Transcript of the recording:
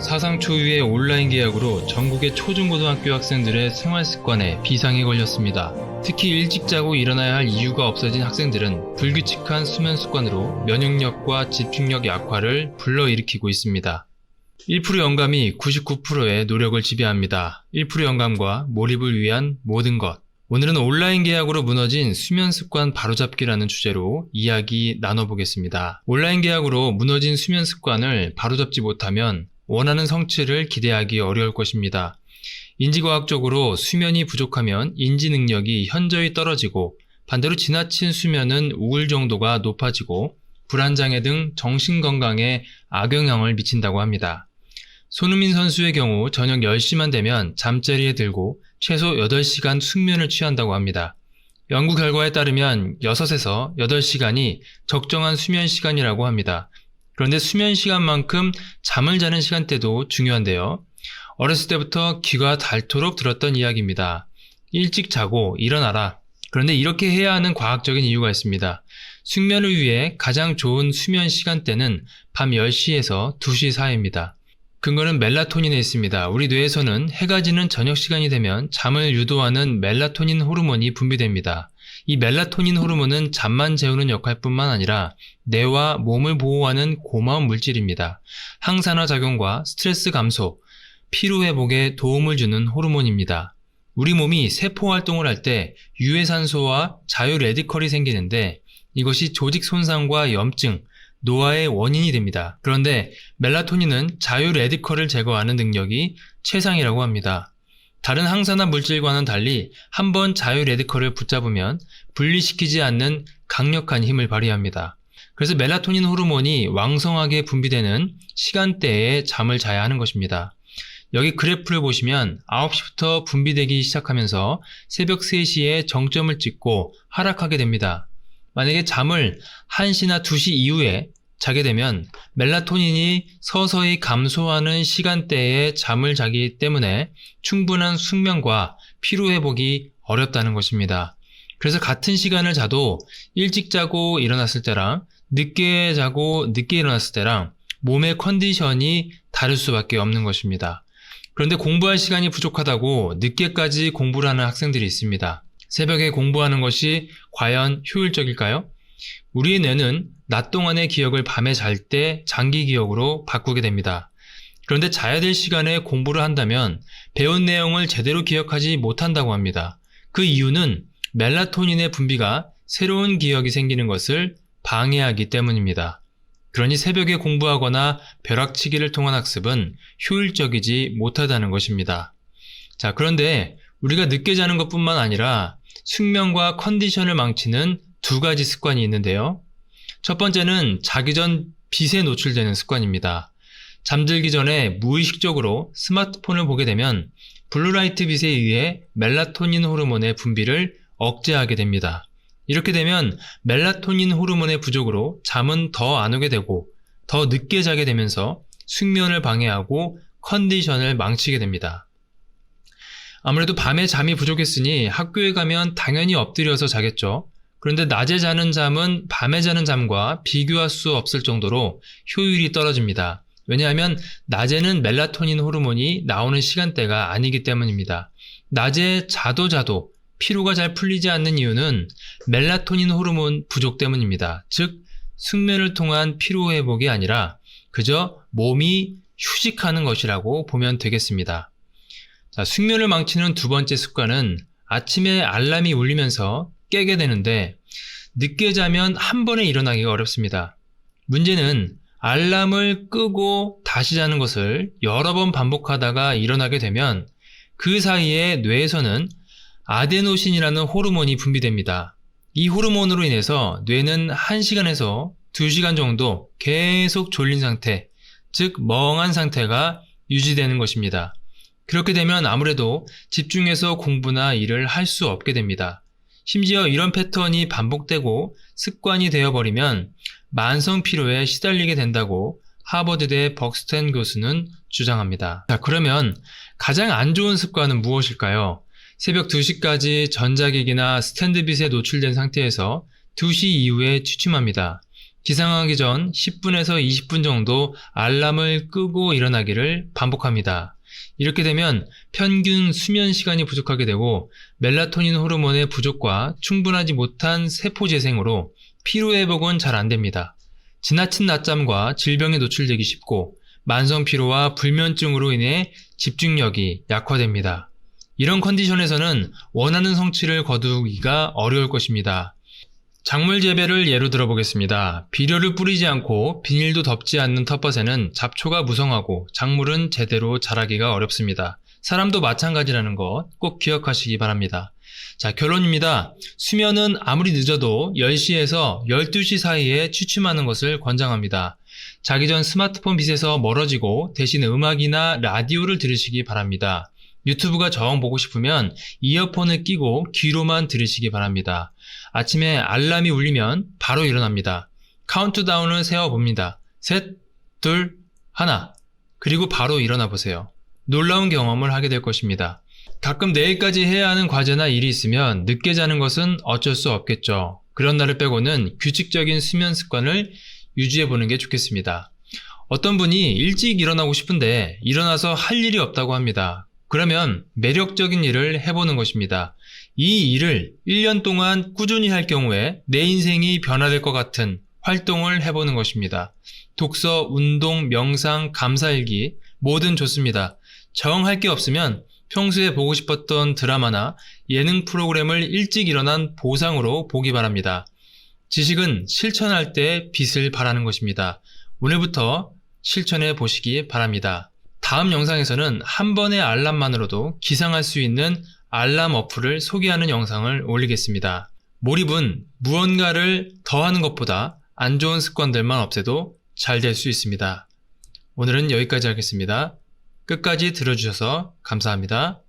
사상 초유의 온라인 계약으로 전국의 초중고등학교 학생들의 생활습관에 비상이 걸렸습니다. 특히 일찍 자고 일어나야 할 이유가 없어진 학생들은 불규칙한 수면 습관으로 면역력과 집중력 약화를 불러일으키고 있습니다. 1% 영감이 99%의 노력을 지배합니다. 1% 영감과 몰입을 위한 모든 것. 오늘은 온라인 계약으로 무너진 수면 습관 바로잡기라는 주제로 이야기 나눠보겠습니다. 온라인 계약으로 무너진 수면 습관을 바로잡지 못하면 원하는 성취를 기대하기 어려울 것입니다. 인지과학적으로 수면이 부족하면 인지 능력이 현저히 떨어지고 반대로 지나친 수면은 우울 정도가 높아지고 불안장애 등 정신건강에 악영향을 미친다고 합니다. 손흥민 선수의 경우 저녁 10시만 되면 잠자리에 들고 최소 8시간 숙면을 취한다고 합니다. 연구 결과에 따르면 6에서 8시간이 적정한 수면 시간이라고 합니다. 그런데 수면 시간만큼 잠을 자는 시간대도 중요한데요. 어렸을 때부터 귀가 닳도록 들었던 이야기입니다. 일찍 자고 일어나라. 그런데 이렇게 해야 하는 과학적인 이유가 있습니다. 숙면을 위해 가장 좋은 수면 시간대는 밤 10시에서 2시 사이입니다. 근거는 멜라토닌에 있습니다. 우리 뇌에서는 해가 지는 저녁 시간이 되면 잠을 유도하는 멜라토닌 호르몬이 분비됩니다. 이 멜라토닌 호르몬은 잠만 재우는 역할뿐만 아니라 뇌와 몸을 보호하는 고마운 물질입니다. 항산화 작용과 스트레스 감소, 피로 회복에 도움을 주는 호르몬입니다. 우리 몸이 세포 활동을 할 때 유해산소와 자유레디컬이 생기는데 이것이 조직 손상과 염증, 노화의 원인이 됩니다. 그런데 멜라토닌은 자유레디컬을 제거하는 능력이 최상이라고 합니다. 다른 항산화 물질과는 달리 한번 자유레디컬을 붙잡으면 분리시키지 않는 강력한 힘을 발휘합니다. 그래서 멜라토닌 호르몬이 왕성하게 분비되는 시간대에 잠을 자야 하는 것입니다. 여기 그래프를 보시면 9시부터 분비되기 시작하면서 새벽 3시에 정점을 찍고 하락하게 됩니다. 만약에 잠을 1시나 2시 이후에 자게 되면 멜라토닌이 서서히 감소하는 시간대에 잠을 자기 때문에 충분한 숙면과 피로 회복이 어렵다는 것입니다. 그래서 같은 시간을 자도 일찍 자고 일어났을 때랑 늦게 자고 늦게 일어났을 때랑 몸의 컨디션이 다를 수밖에 없는 것입니다. 그런데 공부할 시간이 부족하다고 늦게까지 공부를 하는 학생들이 있습니다. 새벽에 공부하는 것이 과연 효율적일까요? 우리의 뇌는 낮 동안의 기억을 밤에 잘 때 장기 기억으로 바꾸게 됩니다. 그런데 자야 될 시간에 공부를 한다면 배운 내용을 제대로 기억하지 못한다고 합니다. 그 이유는 멜라토닌의 분비가 새로운 기억이 생기는 것을 방해하기 때문입니다. 그러니 새벽에 공부하거나 벼락치기를 통한 학습은 효율적이지 못하다는 것입니다. 자, 그런데 우리가 늦게 자는 것뿐만 아니라 숙면과 컨디션을 망치는 2가지 습관이 있는데요. 첫 번째는 자기 전 빛에 노출되는 습관입니다. 잠들기 전에 무의식적으로 스마트폰을 보게 되면 블루라이트 빛에 의해 멜라토닌 호르몬의 분비를 억제하게 됩니다. 이렇게 되면 멜라토닌 호르몬의 부족으로 잠은 더 안 오게 되고 더 늦게 자게 되면서 숙면을 방해하고 컨디션을 망치게 됩니다. 아무래도 밤에 잠이 부족했으니 학교에 가면 당연히 엎드려서 자겠죠. 그런데 낮에 자는 잠은 밤에 자는 잠과 비교할 수 없을 정도로 효율이 떨어집니다. 왜냐하면 낮에는 멜라토닌 호르몬이 나오는 시간대가 아니기 때문입니다. 낮에 자도 피로가 잘 풀리지 않는 이유는 멜라토닌 호르몬 부족 때문입니다. 즉 숙면을 통한 피로 회복이 아니라 그저 몸이 휴식하는 것이라고 보면 되겠습니다. 자, 숙면을 망치는 2번째 습관은 아침에 알람이 울리면서 깨게 되는데 늦게 자면 한 번에 일어나기가 어렵습니다. 문제는 알람을 끄고 다시 자는 것을 여러 번 반복하다가 일어나게 되면 그 사이에 뇌에서는 아데노신이라는 호르몬이 분비됩니다. 이 호르몬으로 인해서 뇌는 1시간에서 2시간 정도 계속 졸린 상태, 즉 멍한 상태가 유지되는 것입니다. 그렇게 되면 아무래도 집중해서 공부나 일을 할 수 없게 됩니다. 심지어 이런 패턴이 반복되고 습관이 되어버리면 만성 피로에 시달리게 된다고 하버드대 벅스텐 교수는 주장합니다. 자, 그러면 가장 안 좋은 습관은 무엇일까요? 새벽 2시까지 전자기기나 스탠드빛에 노출된 상태에서 2시 이후에 취침합니다. 기상하기 전 10분에서 20분 정도 알람을 끄고 일어나기를 반복합니다. 이렇게 되면 평균 수면 시간이 부족하게 되고 멜라토닌 호르몬의 부족과 충분하지 못한 세포 재생으로 피로 회복은 잘 안됩니다. 지나친 낮잠과 질병에 노출되기 쉽고 만성 피로와 불면증으로 인해 집중력이 약화됩니다. 이런 컨디션에서는 원하는 성취를 거두기가 어려울 것입니다. 작물 재배를 예로 들어보겠습니다. 비료를 뿌리지 않고 비닐도 덮지 않는 텃밭에는 잡초가 무성하고 작물은 제대로 자라기가 어렵습니다. 사람도 마찬가지라는 것 꼭 기억하시기 바랍니다. 자, 결론입니다. 수면은 아무리 늦어도 10시에서 12시 사이에 취침하는 것을 권장합니다. 자기 전 스마트폰 빛에서 멀어지고 대신 음악이나 라디오를 들으시기 바랍니다. 유튜브가 정 보고 싶으면 이어폰을 끼고 귀로만 들으시기 바랍니다. 아침에 알람이 울리면 바로 일어납니다. 카운트다운을 세어봅니다. 셋, 둘, 하나. 그리고 바로 일어나 보세요. 놀라운 경험을 하게 될 것입니다. 가끔 내일까지 해야 하는 과제나 일이 있으면 늦게 자는 것은 어쩔 수 없겠죠. 그런 날을 빼고는 규칙적인 수면 습관을 유지해보는 게 좋겠습니다. 어떤 분이 일찍 일어나고 싶은데 일어나서 할 일이 없다고 합니다. 그러면 매력적인 일을 해보는 것입니다. 이 일을 1년 동안 꾸준히 할 경우에 내 인생이 변화될 것 같은 활동을 해보는 것입니다. 독서, 운동, 명상, 감사일기 뭐든 좋습니다. 정 할 게 없으면 평소에 보고 싶었던 드라마나 예능 프로그램을 일찍 일어난 보상으로 보기 바랍니다. 지식은 실천할 때 빛을 발하는 것입니다. 오늘부터 실천해 보시기 바랍니다. 다음 영상에서는 한 번의 알람만으로도 기상할 수 있는 알람 어플을 소개하는 영상을 올리겠습니다. 몰입은 무언가를 더하는 것보다 안 좋은 습관들만 없애도 잘 될 수 있습니다. 오늘은 여기까지 하겠습니다. 끝까지 들어주셔서 감사합니다.